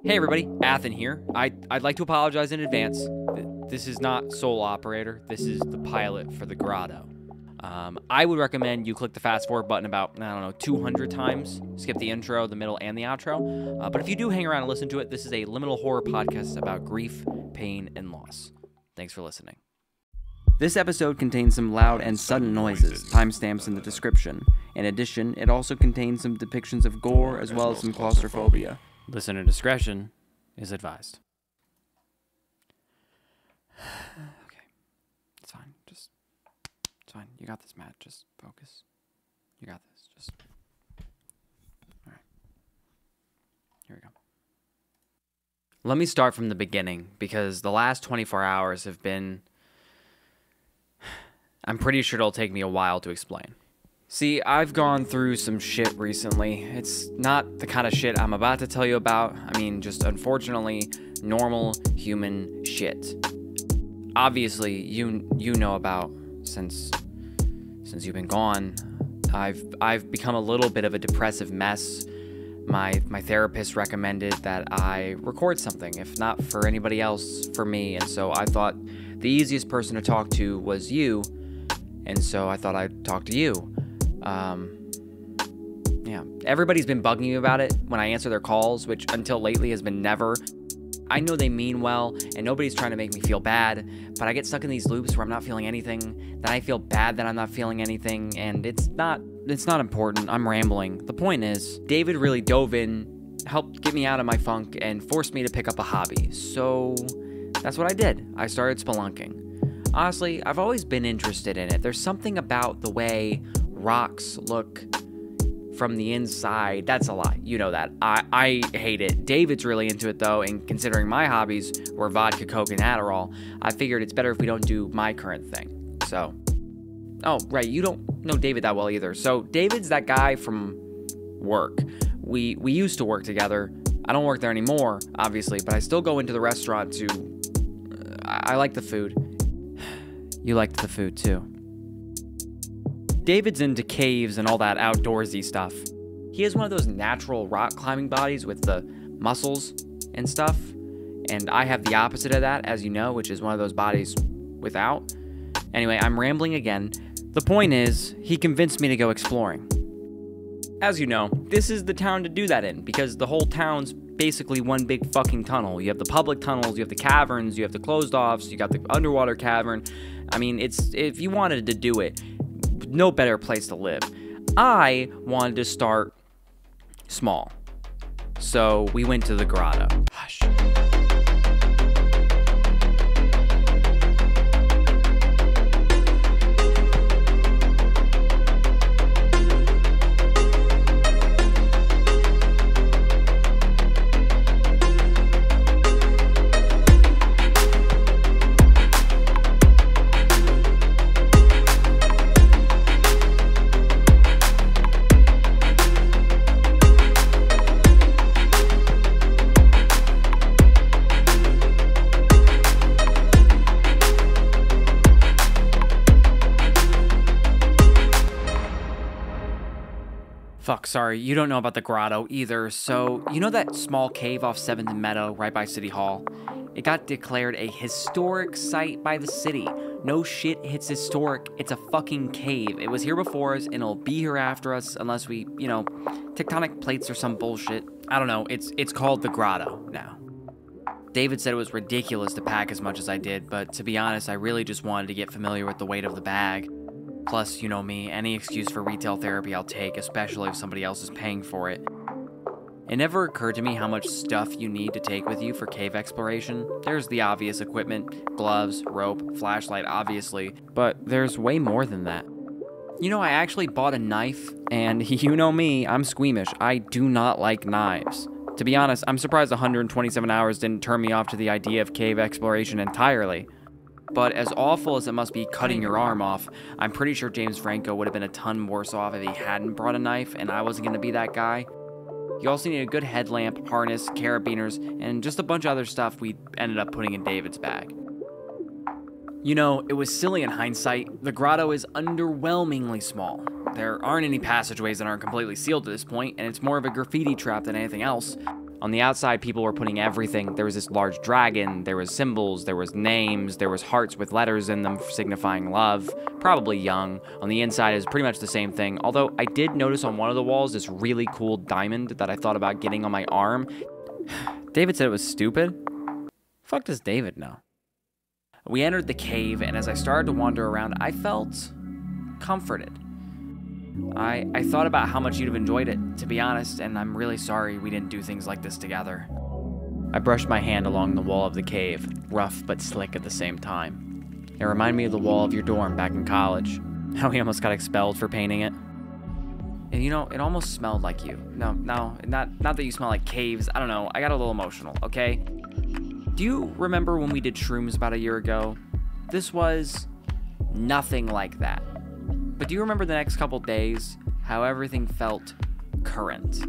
Hey everybody, Athen here. I'd like to apologize in advance. This is not Soul Operator. This is the pilot for the Grotto. I would recommend you click the fast forward button about, 200 times. Skip the intro, the middle, and the outro. But if you do hang around and listen to it, this is a liminal horror podcast about grief, pain, and loss. Thanks for listening. This episode contains some loud and sudden noises, timestamps in the description. In addition, it also contains some depictions of gore as well as some claustrophobia. Listener discretion is advised. Okay. It's fine. It's fine. You got this, Matt. Just focus. You got this. Alright. Here we go. Let me start from the beginning, because the last 24 hours have been... I'm pretty sure it'll take me a while to explain. See, I've gone through some shit recently. It's not the kind of shit I'm about to tell you about. I mean, just unfortunately, normal human shit. Obviously, you know about, since you've been gone, I've become a little bit of a depressive mess. My therapist recommended that I record something, if not for anybody else, for me. And so I thought the easiest person to talk to was you. And so I thought I'd talk to you. Yeah, everybody's been bugging me about it when I answer their calls, which until lately has been never. I know they mean well, and nobody's trying to make me feel bad, but I get stuck in these loops where I'm not feeling anything, then I feel bad that I'm not feeling anything, and it's not important. I'm rambling. The point is, David really dove in, helped get me out of my funk, and forced me to pick up a hobby. So that's what I did. I started spelunking. Honestly, I've always been interested in it. There's something about the way rocks look from the inside. That's a lie. You know that. I hate it. David's really into it, though, and considering my hobbies were vodka, Coke, and Adderall, I figured it's better if we don't do my current thing. So, oh, right, you don't know David that well either. So, David's that guy from work. We used to work together. I don't work there anymore, obviously, but I still go into the restaurant to... I like the food. You liked the food, too. David's into caves and all that outdoorsy stuff. He has one of those natural rock climbing bodies with the muscles and stuff. And I have the opposite of that, as you know, which is one of those bodies without. Anyway, I'm rambling again. The point is, he convinced me to go exploring. As you know, this is the town to do that in, because the whole town's basically one big fucking tunnel. You have the public tunnels, you have the caverns, you have the closed offs, you got the underwater cavern. I mean, if you wanted to do it, no better place to live. I wanted to start small. So we went to the Grotto. Hush. Fuck, sorry, you don't know about the Grotto either. So, you know that small cave off 7th and Meadow right by City Hall? It got declared a historic site by the city. No shit, it's historic. It's a fucking cave. It was here before us, and it'll be here after us unless we, tectonic plates or some bullshit. I don't know, it's called the Grotto now. David said it was ridiculous to pack as much as I did, but to be honest, I really just wanted to get familiar with the weight of the bag. Plus, you know me, any excuse for retail therapy I'll take, especially if somebody else is paying for it. It never occurred to me how much stuff you need to take with you for cave exploration. There's the obvious equipment, gloves, rope, flashlight, obviously, but there's way more than that. You know, I actually bought a knife, and you know me, I'm squeamish. I do not like knives. To be honest, I'm surprised 127 hours didn't turn me off to the idea of cave exploration entirely. But as awful as it must be cutting your arm off, I'm pretty sure James Franco would have been a ton worse off if he hadn't brought a knife and I wasn't going to be that guy. You also need a good headlamp, harness, carabiners, and just a bunch of other stuff we ended up putting in David's bag. You know, it was silly in hindsight. The Grotto is underwhelmingly small. There aren't any passageways that aren't completely sealed at this point, and it's more of a graffiti trap than anything else. On the outside, people were putting everything. There was this large dragon, there was symbols, there was names, there was hearts with letters in them signifying love, probably young. On the inside is pretty much the same thing, although I did notice on one of the walls this really cool diamond that I thought about getting on my arm. David said it was stupid. Fuck does David know? We entered the cave, and as I started to wander around, I felt comforted. I thought about how much you'd have enjoyed it, to be honest, and I'm really sorry we didn't do things like this together. I brushed my hand along the wall of the cave, rough but slick at the same time. It reminded me of the wall of your dorm back in college, how we almost got expelled for painting it. And you know, it almost smelled like you. No, not that you smell like caves, I don't know, I got a little emotional, okay? Do you remember when we did shrooms about a year ago? This was nothing like that. But do you remember the next couple days, how everything felt current?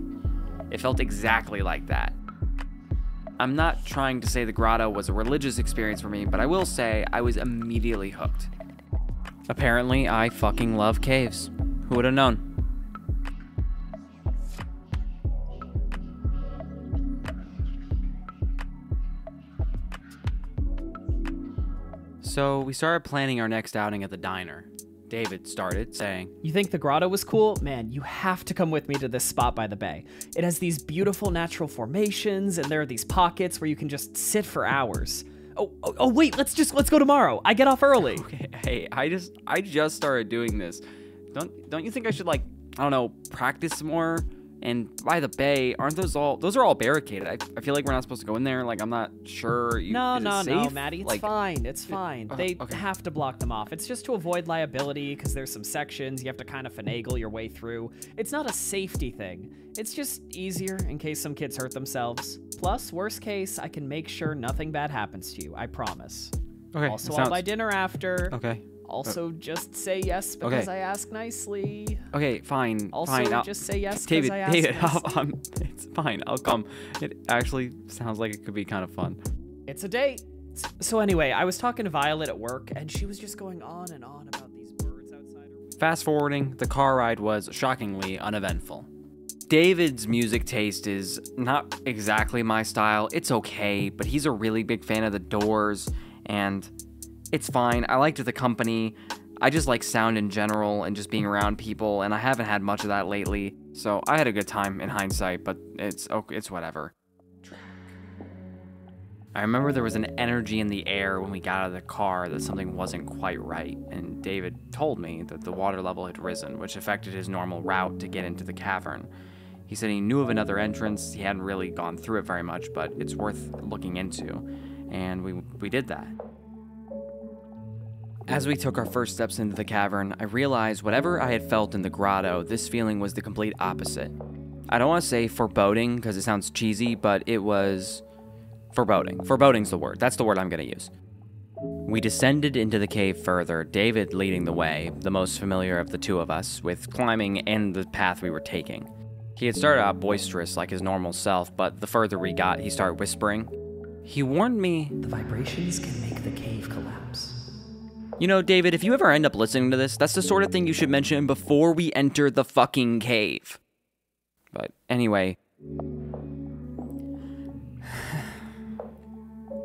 It felt exactly like that. I'm not trying to say the grotto was a religious experience for me, but I will say I was immediately hooked. Apparently, I fucking love caves. Who would have known? So we started planning our next outing at the diner. David started saying, "You think the grotto was cool? Man, you have to come with me to this spot by the bay. It has these beautiful natural formations, and there are these pockets where you can just sit for hours. Oh, wait, let's go tomorrow. I get off early." Okay, hey, I just started doing this. Don't you think I should, like, I don't know, practice more? And by the bay, aren't those are all barricaded? I feel like we're not supposed to go in there. Like, I'm not sure. No, safe? Maddie, it's like, fine. It's fine. They okay. have to block them off. It's just to avoid liability, because there's some sections you have to kind of finagle your way through. It's not a safety thing. It's just easier in case some kids hurt themselves. Plus, worst case, I can make sure nothing bad happens to you. I promise. Okay. Also, I'll buy dinner after. Okay. Also, just say yes because I ask nicely. Okay, fine. Also, fine. just say yes because I ask David, nicely. it's fine. I'll come. It actually sounds like it could be kind of fun. It's a date. So anyway, I was talking to Violet at work, and she was just going on and on about these birds outside. Fast forwarding, the car ride was shockingly uneventful. David's music taste is not exactly my style. It's okay, but he's a really big fan of The Doors, and it's fine. I liked the company. I just like sound in general and just being around people, and I haven't had much of that lately. So I had a good time in hindsight, but it's whatever. I remember there was an energy in the air when we got out of the car that something wasn't quite right, and David told me that the water level had risen, which affected his normal route to get into the cavern. He said he knew of another entrance. He hadn't really gone through it very much, but it's worth looking into, and we did that. As we took our first steps into the cavern, I realized whatever I had felt in the grotto, this feeling was the complete opposite. I don't want to say foreboding because it sounds cheesy, but it was foreboding. Foreboding's the word. That's the word I'm going to use. We descended into the cave further, David leading the way, the most familiar of the two of us, with climbing and the path we were taking. He had started out boisterous like his normal self, but the further we got, he started whispering. He warned me, "The vibrations can make the cave collapse." You know, David, if you ever end up listening to this, that's the sort of thing you should mention before we enter the fucking cave. But anyway,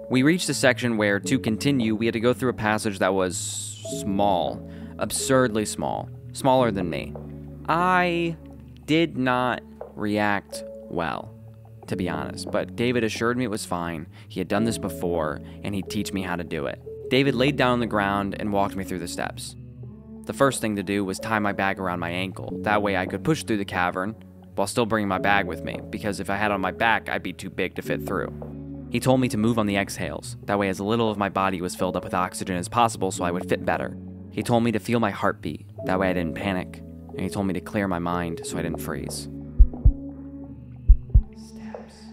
we reached a section where, to continue, we had to go through a passage that was small, absurdly small, smaller than me. I did not react well, to be honest, but David assured me it was fine. He had done this before, and he'd teach me how to do it. David laid down on the ground and walked me through the steps. The first thing to do was tie my bag around my ankle. That way I could push through the cavern while still bringing my bag with me, because if I had it on my back, I'd be too big to fit through. He told me to move on the exhales. That way as little of my body was filled up with oxygen as possible so I would fit better. He told me to feel my heartbeat. That way I didn't panic. And he told me to clear my mind so I didn't freeze. Steps.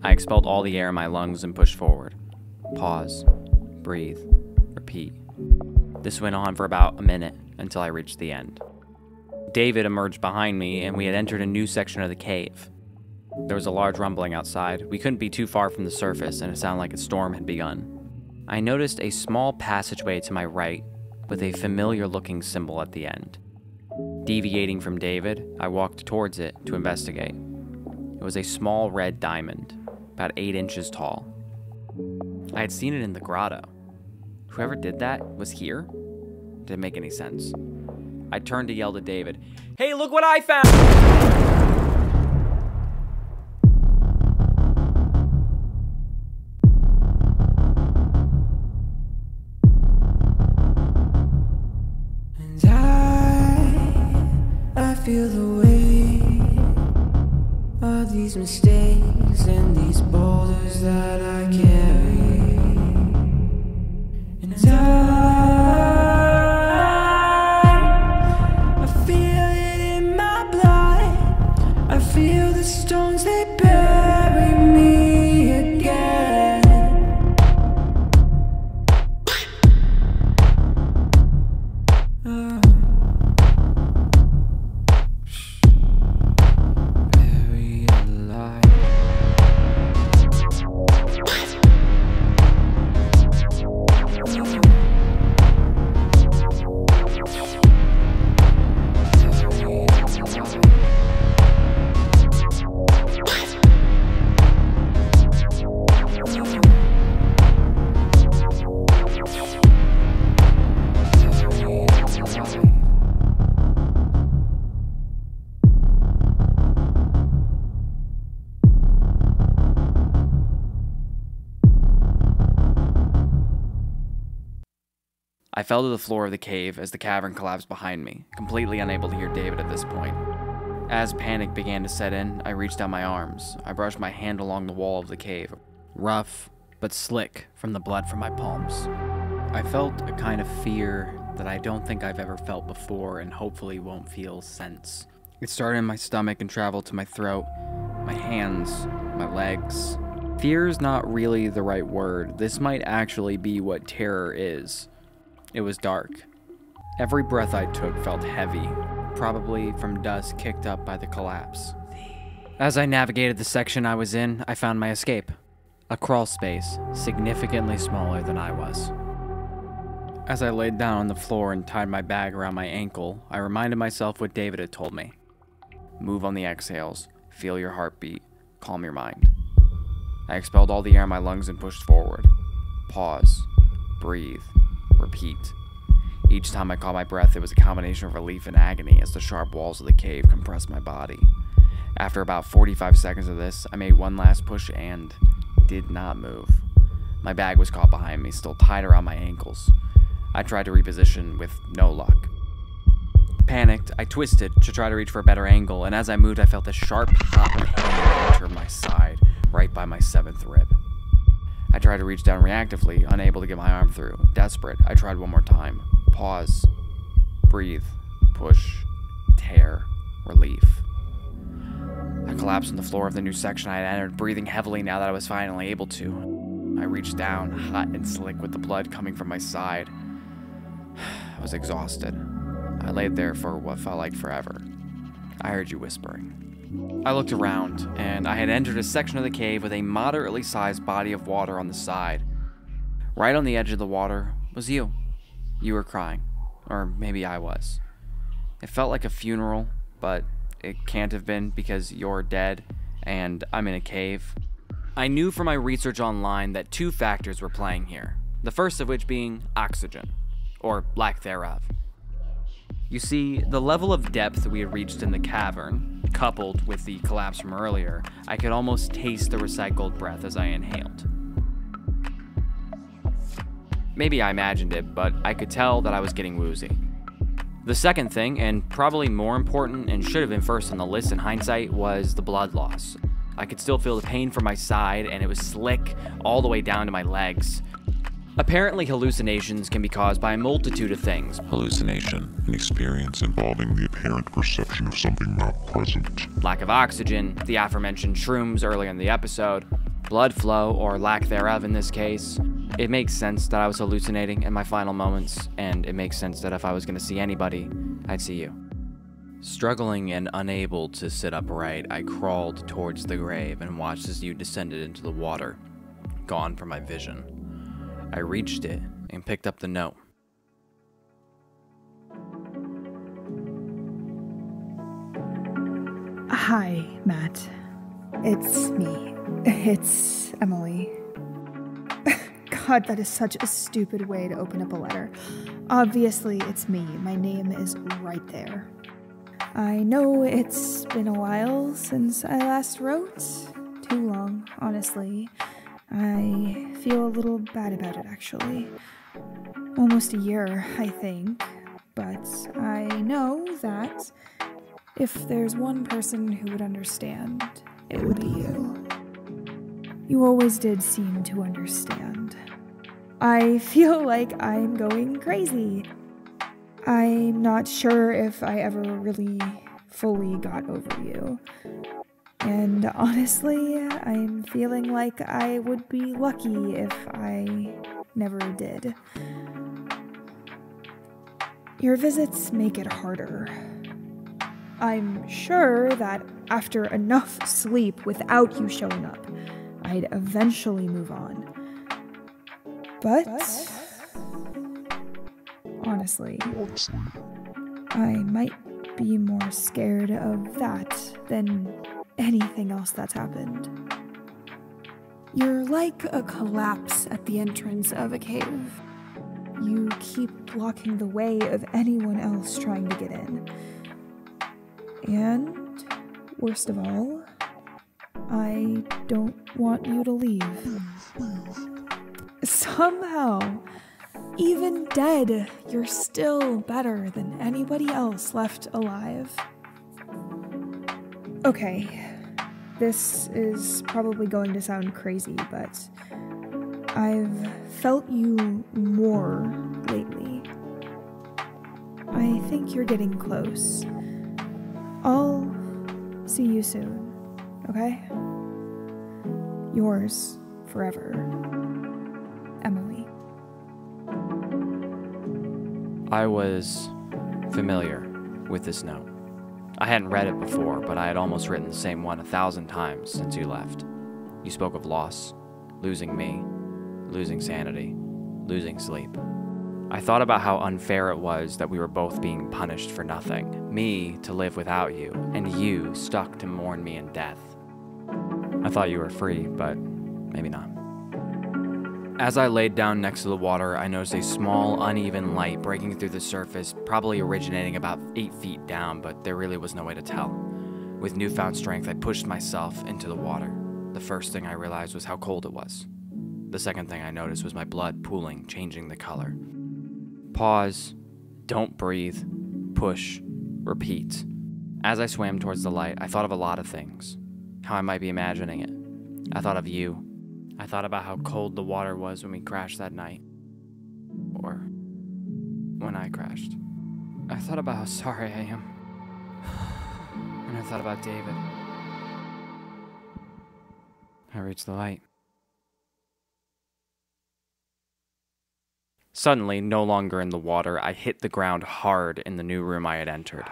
I expelled all the air in my lungs and pushed forward. Pause, breathe, repeat. This went on for about a minute until I reached the end. David emerged behind me and we had entered a new section of the cave. There was a large rumbling outside. We couldn't be too far from the surface and it sounded like a storm had begun. I noticed a small passageway to my right with a familiar looking symbol at the end. Deviating from David, I walked towards it to investigate. It was a small red diamond, about 8 inches tall. I had seen it in the grotto. Whoever did that was here? Didn't make any sense. I turned to yell to David, "Hey, look what I found!" And I feel the weight of these mistakes and these boulders that I carry. And I feel it in my blood. I feel the stones, they bury me again. Buried alive. I fell to the floor of the cave as the cavern collapsed behind me, completely unable to hear David at this point. As panic began to set in, I reached out my arms. I brushed my hand along the wall of the cave, rough but slick from the blood from my palms. I felt a kind of fear that I don't think I've ever felt before and hopefully won't feel since. It started in my stomach and traveled to my throat, my hands, my legs. Fear is not really the right word. This might actually be what terror is. It was dark. Every breath I took felt heavy, probably from dust kicked up by the collapse. As I navigated the section I was in, I found my escape. A crawl space, significantly smaller than I was. As I laid down on the floor and tied my bag around my ankle, I reminded myself what David had told me. Move on the exhales, feel your heartbeat, calm your mind. I expelled all the air in my lungs and pushed forward. Pause, breathe, repeat. Each time I caught my breath, it was a combination of relief and agony as the sharp walls of the cave compressed my body. After about 45 seconds of this, I made one last push and did not move. My bag was caught behind me, still tied around my ankles. I tried to reposition with no luck. Panicked, I twisted to try to reach for a better angle, and as I moved, I felt a sharp, hot pain enter my side, right by my 7th rib. I tried to reach down reactively, unable to get my arm through. Desperate, I tried one more time. Pause. Breathe. Push. Tear. Relief. I collapsed on the floor of the new section I had entered, breathing heavily now that I was finally able to. I reached down, hot and slick with the blood coming from my side. I was exhausted. I laid there for what felt like forever. I heard you whispering. I looked around, and I had entered a section of the cave with a moderately sized body of water on the side. Right on the edge of the water was you. You were crying. Or maybe I was. It felt like a funeral, but it can't have been because you're dead, and I'm in a cave. I knew from my research online that 2 factors were playing here. The first of which being oxygen, or lack thereof. You see, the level of depth we had reached in the cavern, coupled with the collapse from earlier, I could almost taste the recycled breath as I inhaled. Maybe I imagined it, but I could tell that I was getting woozy. The second thing, and probably more important and should have been first on the list in hindsight, was the blood loss. I could still feel the pain from my side, and it was slick all the way down to my legs. Apparently, hallucinations can be caused by a multitude of things. Hallucination, an experience involving the apparent perception of something not present. Lack of oxygen, the aforementioned shrooms earlier in the episode, blood flow, or lack thereof in this case. It makes sense that I was hallucinating in my final moments, and it makes sense that if I was going to see anybody, I'd see you. Struggling and unable to sit upright, I crawled towards the grave and watched as you descended into the water, gone from my vision. I reached it and picked up the note. Hi, Matt. It's me. It's Emily. God, that is such a stupid way to open up a letter. Obviously, it's me. My name is right there. I know it's been a while since I last wrote. Too long, honestly. I feel a little bad about it, actually. Almost a year, I think. But I know that if there's one person who would understand, it would be you. You always did seem to understand. I feel like I'm going crazy. I'm not sure if I ever really fully got over you. And honestly, I'm feeling like I would be lucky if I never did. Your visits make it harder. I'm sure that after enough sleep without you showing up, I'd eventually move on. But honestly, I might be more scared of that than anything else that's happened. You're like a collapse at the entrance of a cave. You keep blocking the way of anyone else trying to get in. And, worst of all, I don't want you to leave. Somehow, even dead, you're still better than anybody else left alive. Okay, this is probably going to sound crazy, but I've felt you more lately. I think you're getting close. I'll see you soon, okay? Yours forever, Emily. I was familiar with this note. I hadn't read it before, but I had almost written the same one 1,000 times since you left. You spoke of loss, losing me, losing sanity, losing sleep. I thought about how unfair it was that we were both being punished for nothing. Me to live without you, and you stuck to mourn me in death. I thought you were free, but maybe not. As I laid down next to the water, I noticed a small, uneven light breaking through the surface, probably originating about 8 feet down, but there really was no way to tell. With newfound strength, I pushed myself into the water. The first thing I realized was how cold it was. The second thing I noticed was my blood pooling, changing the color. Pause, don't breathe, push, repeat. As I swam towards the light, I thought of a lot of things. How I might be imagining it. I thought of you. I thought about how cold the water was when we crashed that night. Or when I crashed. I thought about how sorry I am. And I thought about David. I reached the light. Suddenly, no longer in the water, I hit the ground hard in the new room I had entered.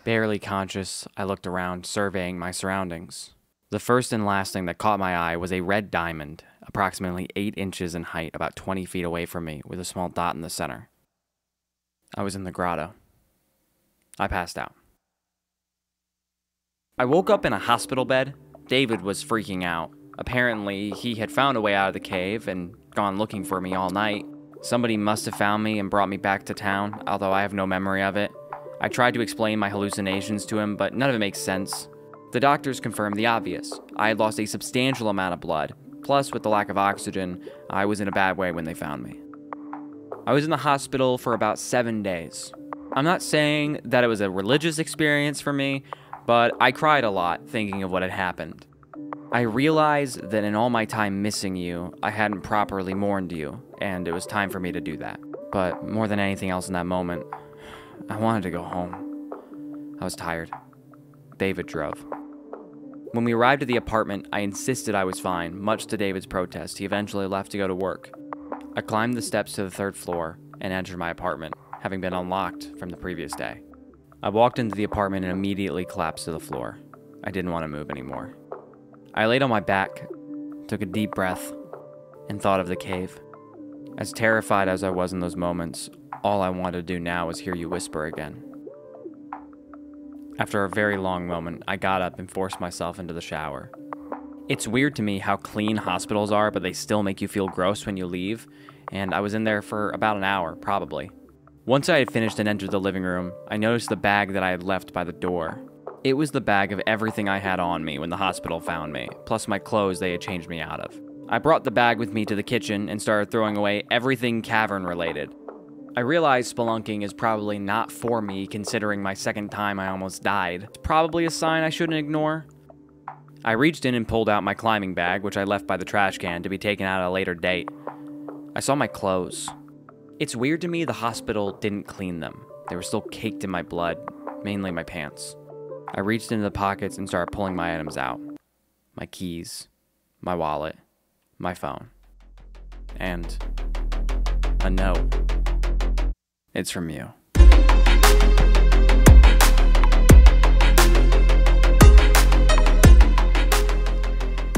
Barely conscious, I looked around, surveying my surroundings. The first and last thing that caught my eye was a red diamond, approximately 8 inches in height, about 20 feet away from me, with a small dot in the center. I was in the grotto. I passed out. I woke up in a hospital bed. David was freaking out. Apparently, he had found a way out of the cave and gone looking for me all night. Somebody must have found me and brought me back to town, although I have no memory of it. I tried to explain my hallucinations to him, but none of it makes sense. The doctors confirmed the obvious. I had lost a substantial amount of blood, plus with the lack of oxygen, I was in a bad way when they found me. I was in the hospital for about 7 days. I'm not saying that it was a religious experience for me, but I cried a lot thinking of what had happened. I realized that in all my time missing you, I hadn't properly mourned you, and it was time for me to do that. But more than anything else in that moment, I wanted to go home. I was tired. David drove. When we arrived at the apartment, I insisted I was fine, much to David's protest. He eventually left to go to work. I climbed the steps to the 3rd floor and entered my apartment, having been unlocked from the previous day. I walked into the apartment and immediately collapsed to the floor. I didn't want to move anymore. I laid on my back, took a deep breath, and thought of the cave. As terrified as I was in those moments, all I wanted to do now was hear you whisper again. After a very long moment, I got up and forced myself into the shower. It's weird to me how clean hospitals are, but they still make you feel gross when you leave, and I was in there for about an hour, probably. Once I had finished and entered the living room, I noticed the bag that I had left by the door. It was the bag of everything I had on me when the hospital found me, plus my clothes they had changed me out of. I brought the bag with me to the kitchen and started throwing away everything cavern related. I realized spelunking is probably not for me considering my second time I almost died. It's probably a sign I shouldn't ignore. I reached in and pulled out my climbing bag, which I left by the trash can to be taken out at a later date. I saw my clothes. It's weird to me the hospital didn't clean them. They were still caked in my blood, mainly my pants. I reached into the pockets and started pulling my items out. My keys, my wallet, my phone, and a note. It's from you.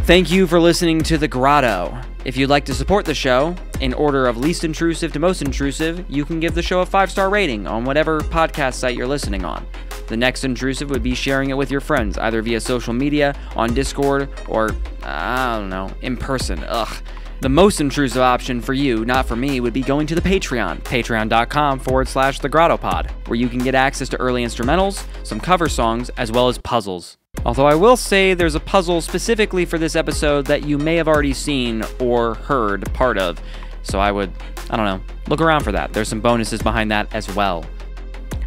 Thank you for listening to The Grotto. If you'd like to support the show, in order of least intrusive to most intrusive, you can give the show a 5-star rating on whatever podcast site you're listening on. The next intrusive would be sharing it with your friends, either via social media, on Discord, or, I don't know, in person. Ugh. The most intrusive option for you, not for me, would be going to the Patreon, patreon.com/thegrottopod, where you can get access to early instrumentals, some cover songs, as well as puzzles. Although I will say there's a puzzle specifically for this episode that you may have already seen or heard part of, so I don't know, look around for that. There's some bonuses behind that as well.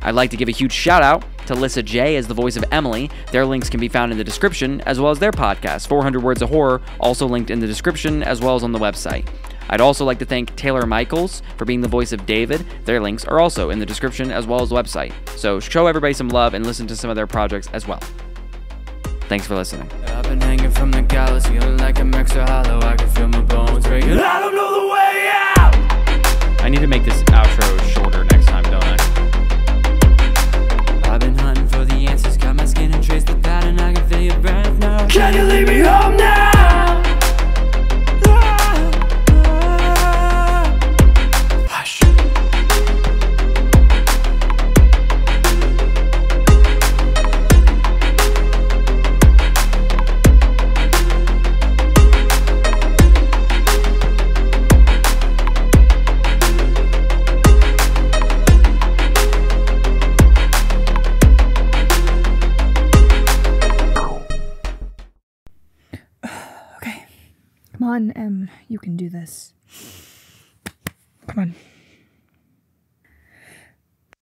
I'd like to give a huge shout out to Lissa J as the voice of Emily. Their links can be found in the description, as well as their podcast, 400 Words of Horror, also linked in the description, as well as on the website. I'd also like to thank Taylor Michaels for being the voice of David. Their links are also in the description, as well as the website. So show everybody some love and listen to some of their projects as well. Thanks for listening. I've been hanging from the gallows, feeling like I'm extra hollow. I can feel my bones breaking. I don't know the way out. I need to make this outro shorter next time, don't I? I've been hunting for the answers, cut my skin and trace the pattern. I can feel your breath now. Can you leave me home now? Hush. Come on, Em, you can do this. Come on.